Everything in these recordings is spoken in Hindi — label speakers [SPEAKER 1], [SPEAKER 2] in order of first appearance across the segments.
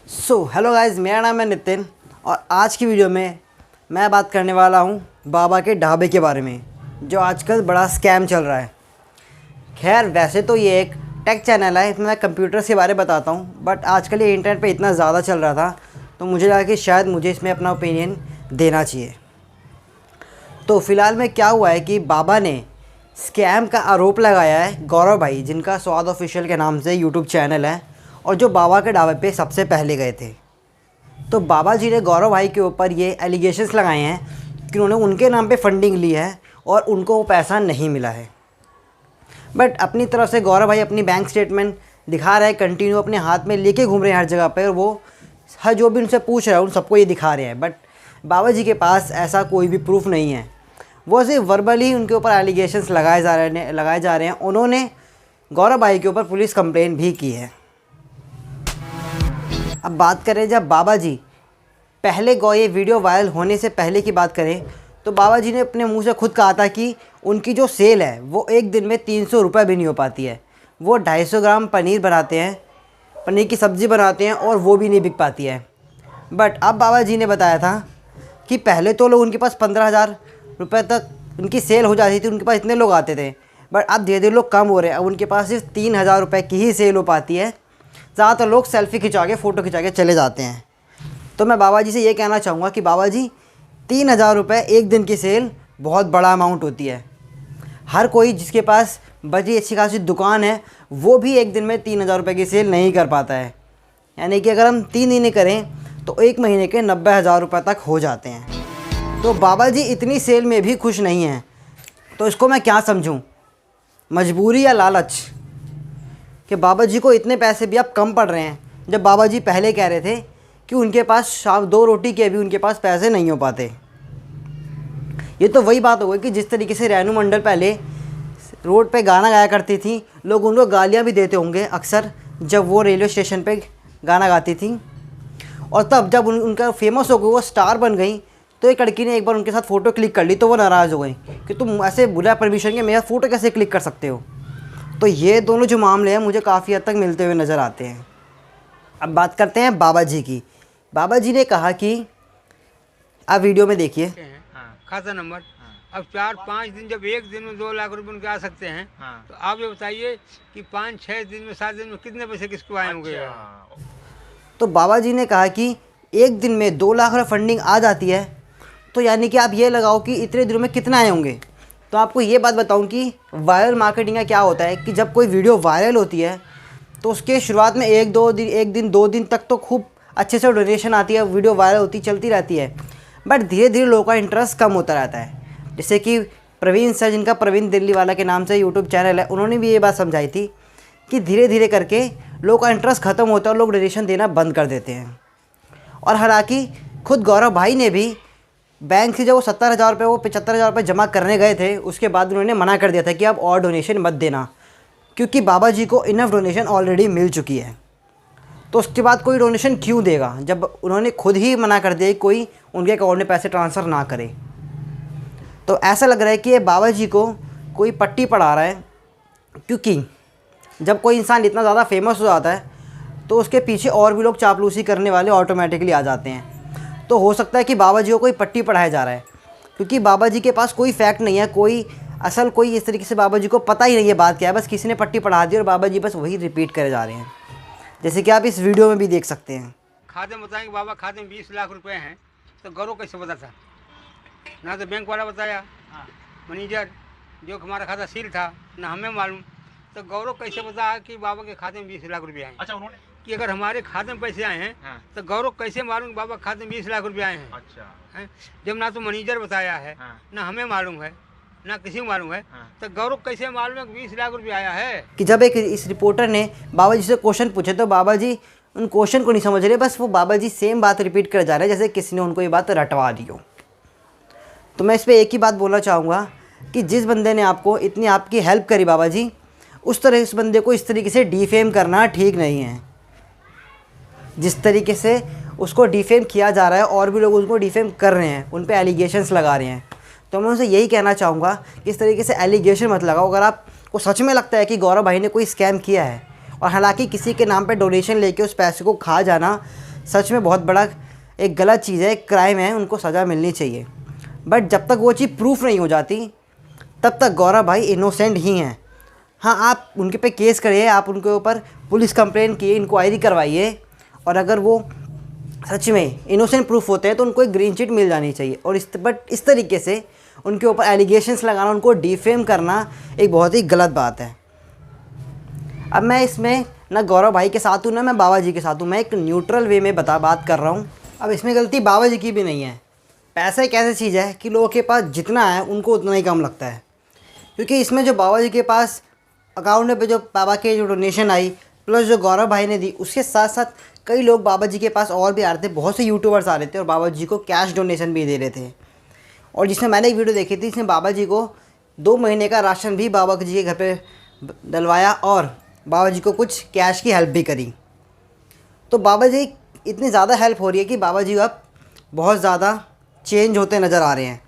[SPEAKER 1] हेलो गाइस, मेरा नाम है नितिन और आज की वीडियो में मैं बात करने वाला हूँ बाबा के ढाबे के बारे में, जो आजकल बड़ा स्कैम चल रहा है। खैर, वैसे तो ये एक टेक चैनल है, इसमें मैं कंप्यूटर्स के बारे में बताता हूँ, बट आजकल ये इंटरनेट पे इतना ज़्यादा चल रहा था तो मुझे लगा कि शायद मुझे इसमें अपना ओपिनियन देना चाहिए। तो फ़िलहाल में क्या हुआ है कि बाबा ने स्कैम का आरोप लगाया है गौरव भाई, जिनका स्वाद ऑफिशियल के नाम से यूट्यूब चैनल है और जो बाबा के ढाबे पे सबसे पहले गए थे। तो बाबा जी ने गौरव भाई के ऊपर ये एलिगेशंस लगाए हैं कि उन्होंने उनके नाम पे फंडिंग ली है और उनको वो पैसा नहीं मिला है। बट अपनी तरफ से गौरव भाई अपनी बैंक स्टेटमेंट दिखा रहे हैं, कंटिन्यू अपने हाथ में लेके घूम रहे हैं हर जगह पर, और वो हर जो भी उनसे पूछ रहा है उन सबको ये दिखा रहे हैं। बट बाबा जी के पास ऐसा कोई भी प्रूफ नहीं है, वो सिर्फ वर्बली उनके ऊपर एलिगेशंस लगाए जा रहे हैं। उन्होंने गौरव भाई के ऊपर पुलिस कंप्लेंट भी की है। अब बात करें जब बाबा जी पहले ये वीडियो वायरल होने से पहले की बात करें तो बाबा जी ने अपने मुंह से खुद कहा था कि उनकी जो सेल है वो एक दिन में 300 रुपये भी नहीं हो पाती है। वो 250 ग्राम पनीर बनाते हैं, पनीर की सब्ज़ी बनाते हैं और वो भी नहीं बिक पाती है। बट अब बाबा जी ने बताया था कि पहले तो लोग उनके पास 15,000 रुपये तक उनकी सेल हो जाती थी, उनके पास इतने लोग आते थे। बट अब धीरे धीरे लोग कम हो रहे हैं, अब उनके पास सिर्फ 3,000 रुपये की ही सेल हो पाती है। ज़्यादातर लोग सेल्फ़ी खिंचा के फ़ोटो खिंचा के चले जाते हैं। तो मैं बाबा जी से ये कहना चाहूँगा कि बाबा जी, 3,000 रुपये एक दिन की सेल बहुत बड़ा अमाउंट होती है। हर कोई जिसके पास बड़ी अच्छी खासी दुकान है वो भी एक दिन में 3,000 रुपये की सेल नहीं कर पाता है। यानी कि अगर हम 3 दिन करें तो एक महीने के 90,000 रुपये तक हो जाते हैं। तो बाबा जी इतनी सेल में भी खुश नहीं हैं, तो इसको मैं क्या समझूं, मजबूरी या लालच? कि बाबा जी को इतने पैसे भी अब कम पड़ रहे हैं, जब बाबा जी पहले कह रहे थे कि उनके पास शाम 2 रोटी के भी उनके पास पैसे नहीं हो पाते। ये तो वही बात हो गई कि जिस तरीके से रेनू मंडल पहले रोड पे गाना गाया करती थी, लोग उनको गालियाँ भी देते होंगे अक्सर जब वो रेलवे स्टेशन पे गाना गाती थी, और तब जब उनका फेमस हो गई, वो स्टार बन गई, तो एक लड़की ने एक बार उनके साथ फ़ोटो क्लिक कर ली तो वो नाराज़ हो गई कि तुम ऐसे बिना परमिशन के मेरा फ़ोटो कैसे क्लिक कर सकते हो। तो ये दोनों जो मामले हैं मुझे काफ़ी हद तक मिलते हुए नज़र आते हैं। अब बात करते हैं बाबा जी की। बाबा जी ने कहा कि आप वीडियो में देखिए,
[SPEAKER 2] खाता नंबर। अब 4-5 दिन, जब एक दिन में 2 लाख रुपए उनके आ सकते हैं, तो आप ये बताइए कि 5-6 दिन में 7 दिन में कितने पैसे किसको आए होंगे।
[SPEAKER 1] तो बाबा जी ने कहा कि एक दिन में 2 लाख रुपये फंडिंग आ जाती है, तो यानी कि आप ये लगाओ कि इतने दिनों में कितना आए होंगे। तो आपको ये बात बताऊं कि वायरल मार्केटिंग का क्या होता है कि जब कोई वीडियो वायरल होती है तो उसके शुरुआत में 1 दिन तक तो खूब अच्छे से डोनेशन आती है, वीडियो वायरल होती चलती रहती है। बट धीरे धीरे लोगों का इंटरेस्ट कम होता रहता है। जैसे कि प्रवीण सर, जिनका प्रवीण दिल्ली वाला के नाम से यूट्यूब चैनल है, उन्होंने भी ये बात समझाई थी कि धीरे धीरे करके लोगों का इंटरेस्ट ख़त्म होता है और लोग डोनेशन देना बंद कर देते हैं। और हालांकि खुद गौरव भाई ने भी बैंक से जब वो 70,000 रुपये, वो 75,000 रुपये जमा करने गए थे, उसके बाद उन्होंने मना कर दिया था कि आप और डोनेशन मत देना, क्योंकि बाबा जी को इनफ डोनेशन ऑलरेडी मिल चुकी है। तो उसके बाद कोई डोनेशन क्यों देगा, जब उन्होंने खुद ही मना कर दिया कि कोई उनके अकाउंट में पैसे ट्रांसफ़र ना करे। तो ऐसा लग रहा है कि ये बाबा जी को कोई पट्टी पढ़ा रहा है, क्योंकि जब कोई इंसान इतना ज़्यादा फेमस हो जाता है तो उसके पीछे और भी लोग चापलूसी करने वाले ऑटोमेटिकली आ जाते हैं। तो हो सकता है कि बाबा जी को कोई पट्टी पढ़ाया जा रहा है, क्योंकि बाबा जी के पास कोई फैक्ट नहीं है, कोई इस तरीके से बाबा जी को पता ही नहीं है बात क्या है, बस किसी ने पट्टी पढ़ा दी और बाबा जी बस वही रिपीट करे जा रहे हैं, जैसे कि आप इस वीडियो में भी देख सकते हैं।
[SPEAKER 2] खाते में बताएंगे बाबा खाते में 20 लाख रुपए हैं, तो गौरव कैसे पता था? ना तो बैंक वाला बताया, मैनेजर जो हमारा खाता सील था, ना हमें मालूम। तो गौरव कैसे पता कि बाबा के खाते में 20 लाख रुपए आए?
[SPEAKER 3] अच्छा, उन्होंने
[SPEAKER 2] कि अगर हमारे खाते में पैसे आए हैं, तो गौरव कैसे मालूम कि बाबा खाते में 20 लाख रुपए आए हैं?
[SPEAKER 3] अच्छा
[SPEAKER 2] हैं? जब ना तो मैनेजर बताया है, ना हमें मालूम है, ना किसी को मालूम है, तो गौरव कैसे मालूम है कि 20 लाख रुपए आया है?
[SPEAKER 1] कि जब एक इस रिपोर्टर ने बाबा जी से क्वेश्चन पूछे तो बाबा जी उन क्वेश्चन को नहीं समझ रहे, बस वो बाबा जी सेम बात रिपीट कर जा रहे हैं जैसे किसी ने उनको ये बात रटवा दी हो। तो मैं इस पर एक ही बात बोलना चाहूँगा कि जिस बंदे ने आपको इतनी आपकी हेल्प करी बाबा जी, उस तरह इस बंदे को इस तरीके से डिफेम करना ठीक नहीं है। जिस तरीके से उसको डिफेम किया जा रहा है और भी लोग उनको डिफेम कर रहे हैं, उन पे एलिगेशंस लगा रहे हैं, तो मैं उनसे यही कहना चाहूँगा कि इस तरीके से एलिगेशन मत लगाओ। अगर आपको सच में लगता है कि गौरव भाई ने कोई स्कैम किया है, और हालांकि किसी के नाम पे डोनेशन लेके उस पैसे को खा जाना सच में बहुत बड़ा एक गलत चीज़ है, एक क्राइम है, उनको सज़ा मिलनी चाहिए। बट जब तक वो चीज़ प्रूफ नहीं हो जाती तब तक गौरव भाई इनोसेंट ही हैं। हाँ, आप उनके पे केस करिए, आप उनके ऊपर पुलिस कंप्लेंट किए, इंक्वायरी करवाइए, और अगर वो सच में इनोसेंट प्रूफ होते हैं तो उनको एक ग्रीन चिट मिल जानी चाहिए। और इस तरीके से उनके ऊपर एलिगेशंस लगाना, उनको डिफेम करना एक बहुत ही गलत बात है। अब मैं इसमें ना गौरव भाई के साथ हूँ ना मैं बाबा जी के साथ हूँ, मैं एक न्यूट्रल वे में बात कर रहा हूँ। अब इसमें गलती बाबा जी की भी नहीं है। पैसा एक ऐसी चीज़ है कि लोगों के पास जितना है उनको उतना ही कम लगता है, क्योंकि इसमें जो बाबा जी के पास अकाउंट पे जो बाबा के जो डोनेशन आई प्लस जो गौरव भाई ने दी, उसके साथ साथ कई लोग बाबा जी के पास और भी आ रहे थे, बहुत से यूट्यूबर्स आ रहे थे और बाबा जी को कैश डोनेशन भी दे रहे थे। और जिसमें मैंने एक वीडियो देखी थी, इसमें बाबा जी को 2 महीने का राशन भी बाबा जी के घर पे डलवाया और बाबा जी को कुछ कैश की हेल्प भी करी। तो बाबा जी इतनी ज़्यादा हेल्प हो रही है कि बाबा जी अब बहुत ज़्यादा चेंज होते नज़र आ रहे हैं।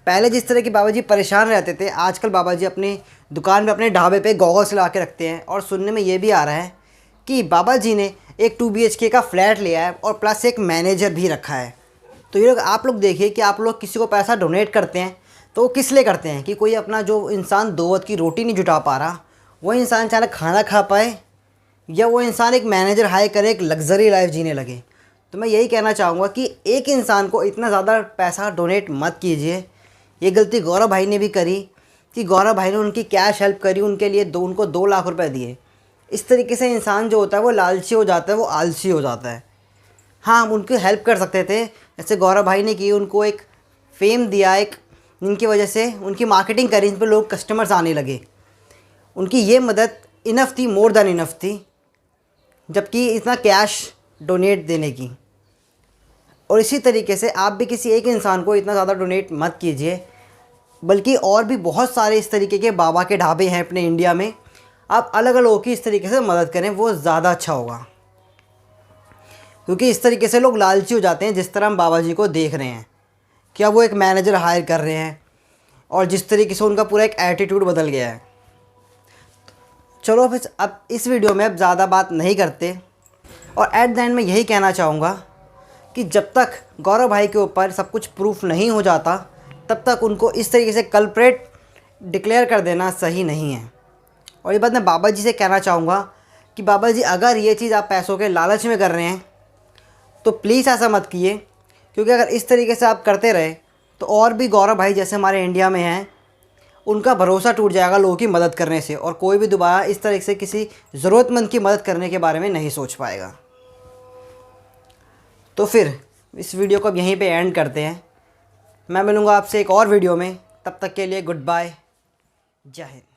[SPEAKER 1] पहले जिस तरह के बाबा जी परेशान रहते थे, आजकल बाबा जी अपनी दुकान पे, अपने ढाबे पे गॉगल्स लगा के रखते हैं। और सुनने में ये भी आ रहा है कि बाबा जी ने एक 2 BHK का फ्लैट लिया है और प्लस एक मैनेजर भी रखा है। तो ये लोग, आप लोग देखिए कि आप लोग किसी को पैसा डोनेट करते हैं तो वो किस लिए करते हैं? कि कोई अपना जो इंसान 2 वक्त की रोटी नहीं जुटा पा रहा, वो इंसान चाहे खाना खा पाए, या वो इंसान एक मैनेजर हायर करे, एक लग्जरी लाइफ जीने लगे। तो मैं यही कहना चाहूँगा कि एक इंसान को इतना ज़्यादा पैसा डोनेट मत कीजिए। ये गलती गौरव भाई ने भी करी कि गौरव भाई ने उनकी कैश हेल्प करी, उनके लिए उनको 2 लाख रुपए दिए। इस तरीके से इंसान जो होता है वो लालची हो जाता है, वो आलसी हो जाता है। हाँ, हम उनकी हेल्प कर सकते थे, जैसे गौरव भाई ने की, उनको एक फेम दिया, एक जिनकी वजह से उनकी मार्केटिंग करी, इन पर लोग कस्टमर्स आने लगे। उनकी ये मदद इनफ थी, मोर देन इनफ थी, जबकि इतना कैश डोनेट देने की। और इसी तरीके से आप भी किसी एक इंसान को इतना ज़्यादा डोनेट मत कीजिए, बल्कि और भी बहुत सारे इस तरीके के बाबा के ढाबे हैं अपने इंडिया में, आप अलग अलग लोगों की इस तरीके से मदद करें, वो ज़्यादा अच्छा होगा। क्योंकि इस तरीके से लोग लालची हो जाते हैं, जिस तरह हम बाबा जी को देख रहे हैं कि अब वो एक मैनेजर हायर कर रहे हैं और जिस तरीके से उनका पूरा एक एटीट्यूड बदल गया है। चलो फिर अब इस वीडियो में अब ज़्यादा बात नहीं करते, और एट द एंड में यही कहना चाहूँगा कि जब तक गौरव भाई के ऊपर सब कुछ प्रूफ नहीं हो जाता तब तक उनको इस तरीके से कल्प्रेट डिक्लेयर कर देना सही नहीं है। और ये बात मैं बाबा जी से कहना चाहूँगा कि बाबा जी, अगर ये चीज़ आप पैसों के लालच में कर रहे हैं तो प्लीज़ ऐसा मत कीजिए, क्योंकि अगर इस तरीके से आप करते रहे तो और भी गौरव भाई जैसे हमारे इंडिया में हैं, उनका भरोसा टूट जाएगा लोगों की मदद करने से, और कोई भी दोबारा इस तरीके से किसी ज़रूरतमंद की मदद करने के बारे में नहीं सोच पाएगा। तो फिर इस वीडियो को अब यहीं पे एंड करते हैं। मैं मिलूँगा आपसे एक और वीडियो में, तब तक के लिए गुड बाय, जय हिंद।